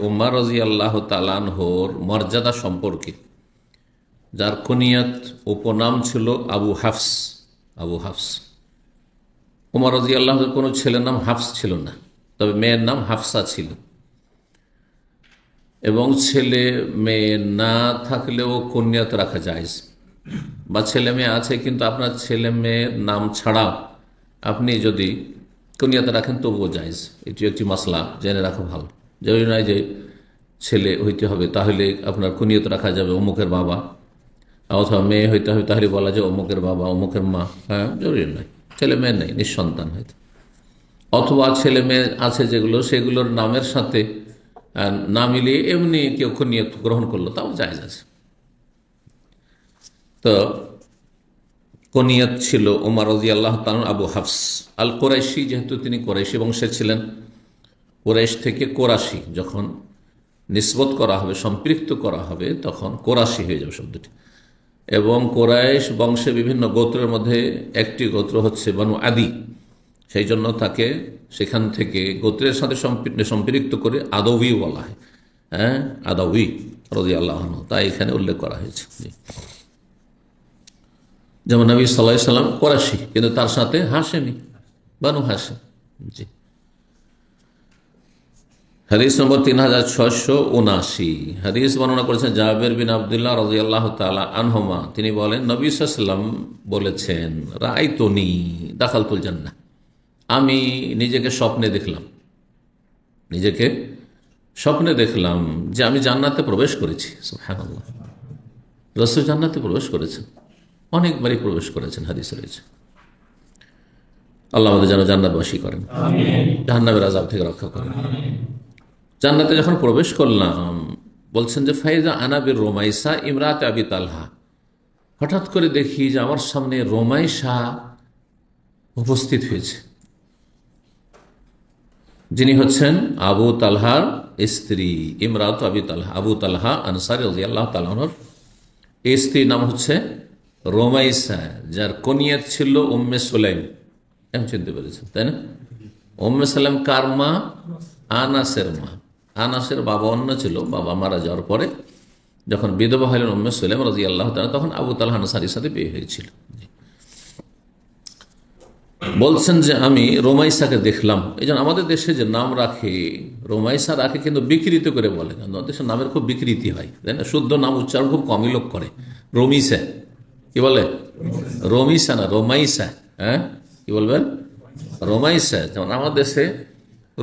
উমর রাদিয়াল্লাহু তাআলা আনহুর মর্যাদা সম্পর্কে, যার কুনিয়াত উপনাম ছিল আবু হাফস। আবু হাফস, উমর রাদিয়াল্লাহু আনহুর কোনো ছেলের নাম হাফস ছিল না, তবে মেয়ের নাম হাফসা ছিল। এবং ছেলে মেয়ে না থাকলেও কুনিয়াত রাখা যায়, বা ছেলে মেয়ে আছে কিন্তু আপনার ছেলে মেয়ের নাম ছাড়া আপনি যদি কুনিয়াত রাখেন তবুও জায়েজ। এটি একটি মাসলা, জেনে রাখা ভালো। জরুরি নয় যে ছেলে হইতে হবে তাহলে আপনার কুনিয়াত রাখা যাবে অমুকের বাবা, অথবা মেয়ে হইতে হবে তাহলে বলা যায় অমুকের বাবা অমুকের মা। হ্যাঁ, জরুরি নয়। ছেলে মেয়ে নেই, নিঃসন্তান হয়তো, অথবা ছেলে মেয়ে আছে যেগুলো, সেগুলোর নামের সাথে না মিলিয়ে এমনি কেউ কুনিয়াত গ্রহণ করলো, তাও জায়েজ আছে। তো কুনিয়াত ছিল উমর রাদিয়াল্লাহু তাআলা আবু হাফস আল কুরাইশি, যেহেতু তিনি কুরাইশি বংশের ছিলেন। কুরাইশ থেকে কোরাশি যখন নিসবত করা হবে, সম্পৃক্ত করা হবে, তখন কোরাশি হয়ে যাবে শব্দটি। এবং কোরাইশ বংশে বিভিন্ন গোত্রের মধ্যে একটি গোত্র হচ্ছে বনু আদি, সেই জন্য তাকে সেখান থেকে গোত্রের সাথে সম্পৃক্ত করে আদবি বলা হয়। হ্যাঁ, আদবি রাদিয়াল্লাহু আনহু, তাই এখানে উল্লেখ করা হয়েছে। যেমন নবী সাল্লাল্লাহু আলাইহি ওয়াসাল্লাম কোরাশি, কিন্তু তার সাথে হাশেমি, বানু হাশেম। জি। হাদিস নম্বর 3679। হাদিস বর্ণনা করেছেন জাবের বিন আব্দুল্লাহ রাদিয়াল্লাহু তাআলা আনহুমা। তিনি বলেন, নবী সাল্লাল্লাহু আলাইহি ওয়াসাল্লাম বলেছেন, রাআইতুনি দাখালতুল জান্নাহ, আমি নিজেকে স্বপ্নে দেখলাম, নিজেকে স্বপ্নে দেখলাম যে আমি জান্নাতে প্রবেশ করেছি। সুবহানাল্লাহ, রাসূল জান্নাতে প্রবেশ করেছেন, অনেকবারই প্রবেশ করেছেন, হাদিসে রয়েছে। আল্লাহ আমাদের যেন জান্নাতবাসী করেন, জাহান্নামের আযাব থেকে রক্ষা করেন। জান্নাতে যখন প্রবেশ করলাম, বলছেন যে ফাইজা আনা বির রোমাইসা ইমরাত আবি তালহা, হঠাৎ করে দেখি যে আমার সামনে রোমাইসা উপস্থিত হয়েছে, যিনি হচ্ছেন আবু তালহার স্ত্রী, ইমরাত আবি তালহা, আবু তালহা আনসারী রাদিয়াল্লাহু তাআলা আনহুর স্ত্রীর নাম হচ্ছে রোমাইসা, যার কুনিয়াত ছিল উম্মে সুলাইম। এখন চিনতে পেরেছেন, তাই না? উম্মে সুলাইম কার মা? আনাসের মা। আনাসের বাবা অন্য ছিল, বাবা মারা যাওয়ার পরে যখন বিধবা হলেন উম্মে সুলাইম রাদিয়াল্লাহু তাআলা, তখন আবু তালহা আনসারীর সাথে বিয়ে হয়েছিল। বলছেন যে আমি রোমাইসাকে দেখলাম। এই জন্য আমাদের দেশে যে নাম রাখে, রোমাইসা রাখে কিন্তু বিকৃত করে বলে, আমাদের দেশের নামের খুব বিকৃতি হয়, তাই না? শুদ্ধ নাম উচ্চারণ খুব কমই লোক করে। রমিসা, কি বলে? রমিসা না, রোমাইসা। হ্যাঁ, কি বলবেন? রোমাইসা। যেমন আমার দেশে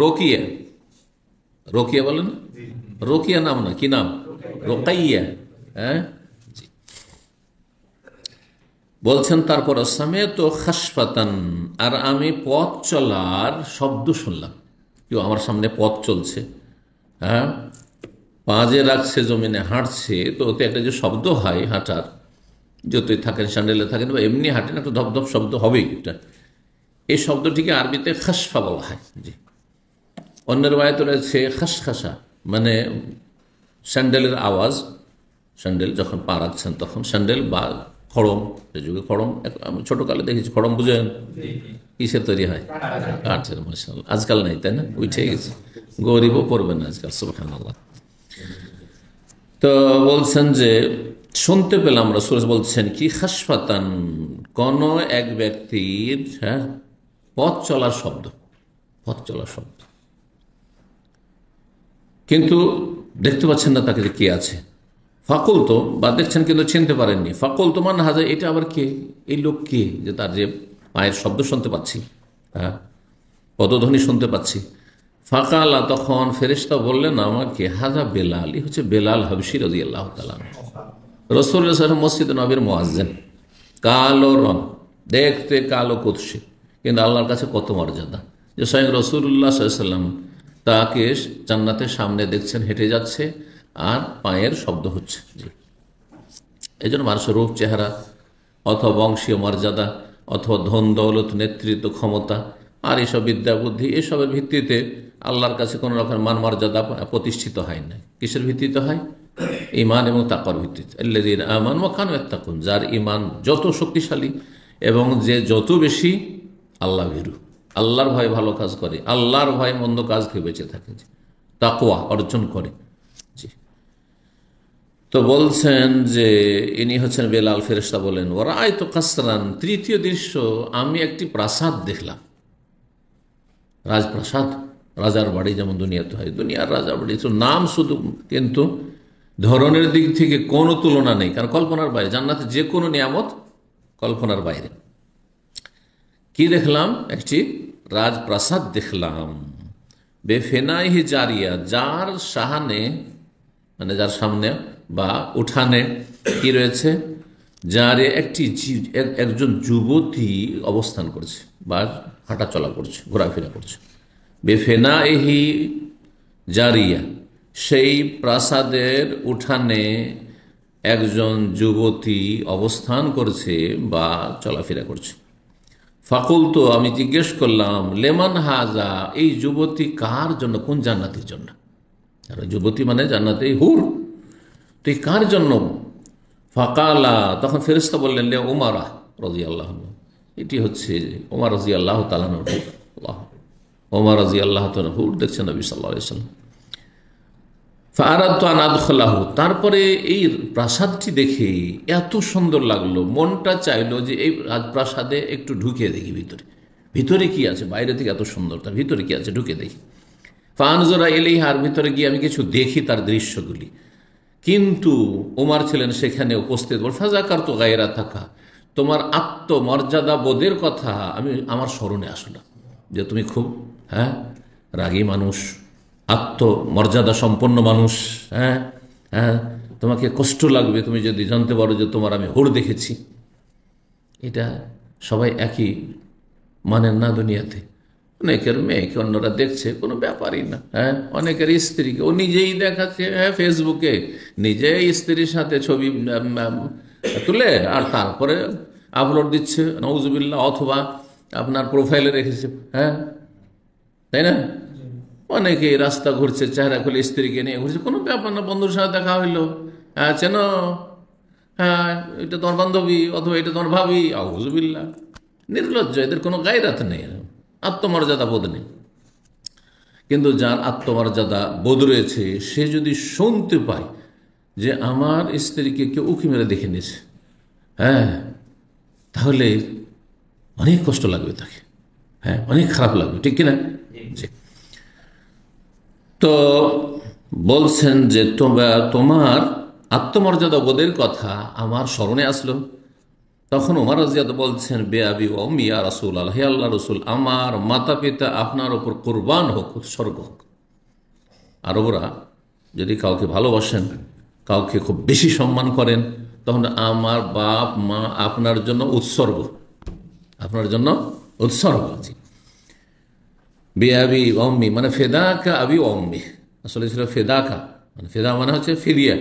রোকিয়া, রোকিয়া বলেন, রোকিয়া নাম না, কি নাম? রোকাইয়া। হ্যাঁ, বলছেন তারপর সামেত খাসফাতান, আর আমি পথ চলার শব্দ শুনলাম। কেউ আমার সামনে পথ চলছে, হ্যাঁ, পা যে রাখছে জমিনে, হাঁটছে, তো ওতে একটা যে শব্দ হয় হাঁটার, যতই থাকেন স্যান্ডেলে থাকেন বা এমনি হাঁটেন, একটা ধপধপ শব্দ হবেই। এটা, এই শব্দটিকে আরবিতে খাসফা বলা হয়। জি। অন্যের বায়ত রয়েছে খাসখাসা, মানে স্যান্ডেলের আওয়াজ। স্যান্ডেল যখন পা রাখছেন তখন স্যান্ডেল বা খড়ম, সে যুগে খড়ম, আমি ছোটকালে দেখেছি খড়ম, বুঝেন? কিসের তৈরি হয়? কাঠের। মাশাআল্লাহ, আজকাল নেই, তাই না? উঠে গেছে, গরিবও পড়বে না আজকাল। সুবহানাল্লাহ। তো বলছেন যে শুনতে পেলাম, রাসূল বলছেন কি, খাসফাতান, কোন এক ব্যক্তির, হ্যাঁ, পথ চলার শব্দ, পথ চলার শব্দ, কিন্তু দেখতে পাচ্ছেন না তাকে যে কে আছে। ফাকুল তো, বা দেখছেন কিন্তু চিনতে পারেননি। ফাকুল তো মান হাজা, এটা আবার কে? এই লোক কে যে তার যে পায়ের শব্দ শুনতে পাচ্ছি, হ্যাঁ, পদধ্বনি শুনতে পাচ্ছি। ফাকালা, তখন ফেরেশতা বললেন আমাকে, হাজা বেলাল, এই হচ্ছে বেলাল হাবশী রাদিয়াল্লাহু তাআলা। রাসূলুল্লাহ সাল্লাল্লাহু আলাইহি ওয়াসাল্লাম মসজিদ নববীর মুয়াজ্জিন, কালো রং, দেখতে কালো কুৎসি, কিন্তু আল্লাহর কাছে কত মর্যাদা যে স্বয়ং রাসূলুল্লাহ সাল্লাল্লাহু আলাইহি ওয়াসাল্লাম তাকে জান্নাতের সামনে দেখছেন, হেঁটে যাচ্ছে আর পায়ের শব্দ হচ্ছে। জি, এই জন্য মানুষের রূপ, চেহারা, অথবা বংশীয় মর্যাদা, অথবা ধন দৌলত, নেতৃত্ব, ক্ষমতা, আর এসব বিদ্যা বুদ্ধি, এসবের ভিত্তিতে আল্লাহর কাছে কোনো রকম মান মর্যাদা প্রতিষ্ঠিত হয় না। কিসের ভিত্তিতে হয়? ঈমান এবং তাকওয়ার ভিত্তিতে। আল্লাযীনা আমানু ওয়া কানু ইয়াত্তাকুন, যার ঈমান যত শক্তিশালী এবং যে যত বেশি আল্লাহ ভীরু, আল্লাহর ভয়ে ভালো কাজ করে, আল্লাহর ভয়ে মন্দ কাজ থেকে বেঁচে থাকে, তাকওয়া অর্জন করে। জি। তো বলছেন যে ইনি হচ্ছেন বেলাল। ফেরেশতা বলেন ওয়ারাআইতু কাসরান, তৃতীয় দৃশ্য, আমি একটি প্রাসাদ দেখলাম। রাজপ্রাসাদ, রাজার বাড়ি যেমন দুনিয়াতে হয়, দুনিয়ার রাজার বাড়ি তো নাম শুধু, কিন্তু ধরনের দিক থেকে কোনো তুলনা নেই, কারণ কল্পনার বাইরে। জান্নাতে যে কোনো নিয়ামত কল্পনার বাইরে। কি দেখলাম? একটি রাজপ্রাসাদ দেখলাম। বেফেনাইহি জারিয়া, যার সাহানে মানে যার সামনে বা উঠানে কি রয়েছে? যারে একজন যুবতী অবস্থান করছে বা হাঁটা চলা করছে, ঘোরাফেরা করছে। বেফেনাইহি জারিয়া, সেই প্রাসাদের উঠানে একজন যুবতী অবস্থান করছে বা চলাফেরা করছে। ফাকুলতু, আমি জিজ্ঞেস করলাম, লেমান হাজা, এই যুবতী কার জন্য, কোন জান্নাতের জন্য? আর যুবতী মানে জান্নাতে হুর, তো এই কার জন্য? ফাকালা, তখন ফেরেশতা বললেন, লে উমারা রাদিয়াল্লাহু আনহু, এটি হচ্ছে ওমর রাদিয়াল্লাহু তাআলা আনহু। ওমর রাদিয়াল্লাহু তাআলা হুর দেখছেন নবী সাল্লাল্লাহু আলাইহি ওয়াসাল্লাম। ফাআরাদতু আন আদখুলাহু, তারপরে এই প্রাসাদটি দেখে এত সুন্দর লাগলো, মনটা চাইলো যে এই রাজপ্রাসাদে একটু ঢুকে দেখি ভিতরে, ভিতরে কি আছে। বাইরে থেকে এত সুন্দর, তার ভিতরে কি আছে ঢুকে দেখি। ফানজুরা ইলাইহা, আর ভিতরে গিয়ে আমি কিছু দেখি তার দৃশ্যগুলি। কিন্তু ওমর ছিলেন সেখানে উপস্থিত। ফাযাকারতু গায়রা থাকা, তোমার আত্মমর্যাদা বোধের কথা আমার স্মরণে আসলো, যে তুমি খুব রাগী মানুষ, আত্মমর্যাদা সম্পন্ন মানুষ। তোমাকে কষ্ট লাগবে তুমি যদি জানতে পারো যে তোমার আমি হুর দেখেছি। এটা সবাই একই মানেন না দুনিয়াতে। অনেকের মেয়েকে অন্যরা দেখছে, কোনো ব্যাপারই না। অনেকের স্ত্রীকে ও নিজেই দেখাচ্ছে ফেসবুকে, নিজেই স্ত্রীর সাথে ছবি তুলে আর তারপরে আপলোড দিচ্ছে, নাউজুবিল্লাহ, অথবা আপনার প্রোফাইলে রেখেছে। তাই না? অনেকে রাস্তা ঘুরছে, চেহারা খুলে স্ত্রীকে নিয়ে ঘুরছে, কোনো ব্যাপার না। বন্ধুর সাথে দেখা হইলো, চেন, এটা তোমার বান্ধবী, অথবা এটা তোমার ভাবি। আউযুবিল্লাহ, নির্লজ্জ, এদের কোনো গায়রাত নেই, আত্মমর্যাদা বোধ নেই। কিন্তু যার আত্মমর্যাদা বোধ রয়েছে, সে যদি শুনতে পায় যে আমার স্ত্রীকে কেউ উকি মেরে দেখে নিয়েছে, তাহলে অনেক কষ্ট লাগবে তাকে, অনেক খারাপ লাগবে, ঠিক কিনা? তো বলছেন যে তোমার আত্মমর্যাদা বোধের কথা আমার স্মরণে আসলো। তখন ওমর রাদিয়াল্লাহু বলছেন, বেআবি ওয়া উম্মি ইয়া রাসূলুল্লাহ, হে আল্লাহর রাসূল, আমার মাতা পিতা আপনার উপর কুরবান হোক, উৎসর্গ হোক। আরবরা যদি কাউকে ভালোবাসেন, কাউকে খুব বেশি সম্মান করেন, তখন আমার বাপ মা আপনার জন্য উৎসর্গ, আপনার জন্য উৎসর্গ। বেআবি ওয়া উম্মি মানে ফেদাকা আবি ওয়া উম্মি, আসলে ছিল ফেদাকা, মানে ফেদা মানে হচ্ছে ফিরিয়া,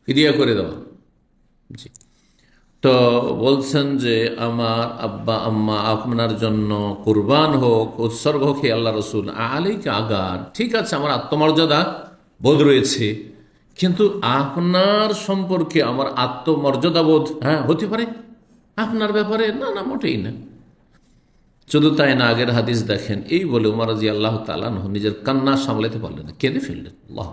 ফিরিয়া করে দেওয়া। জি। তো বলছেন যে আমার আব্বা আম্মা আপনার জন্য কুরবান হোক, উৎসর্গ হোক হে আল্লাহ রসুল। আলাইকা আগার, ঠিক আছে আমার আত্মমর্যাদা বোধ রয়েছে, কিন্তু আপনার সম্পর্কে আমার আত্মমর্যাদা বোধ হতে পারে আপনার ব্যাপারে? না না, মোটেই না। শুধু তাই না, আগের হাদিস দেখেন, এই বলে ওমর রাদিয়াল্লাহু তাআলা আনহু নিজের কান্না সামলাতে পারলেন না, কেঁদে ফেললেন। আল্লাহ।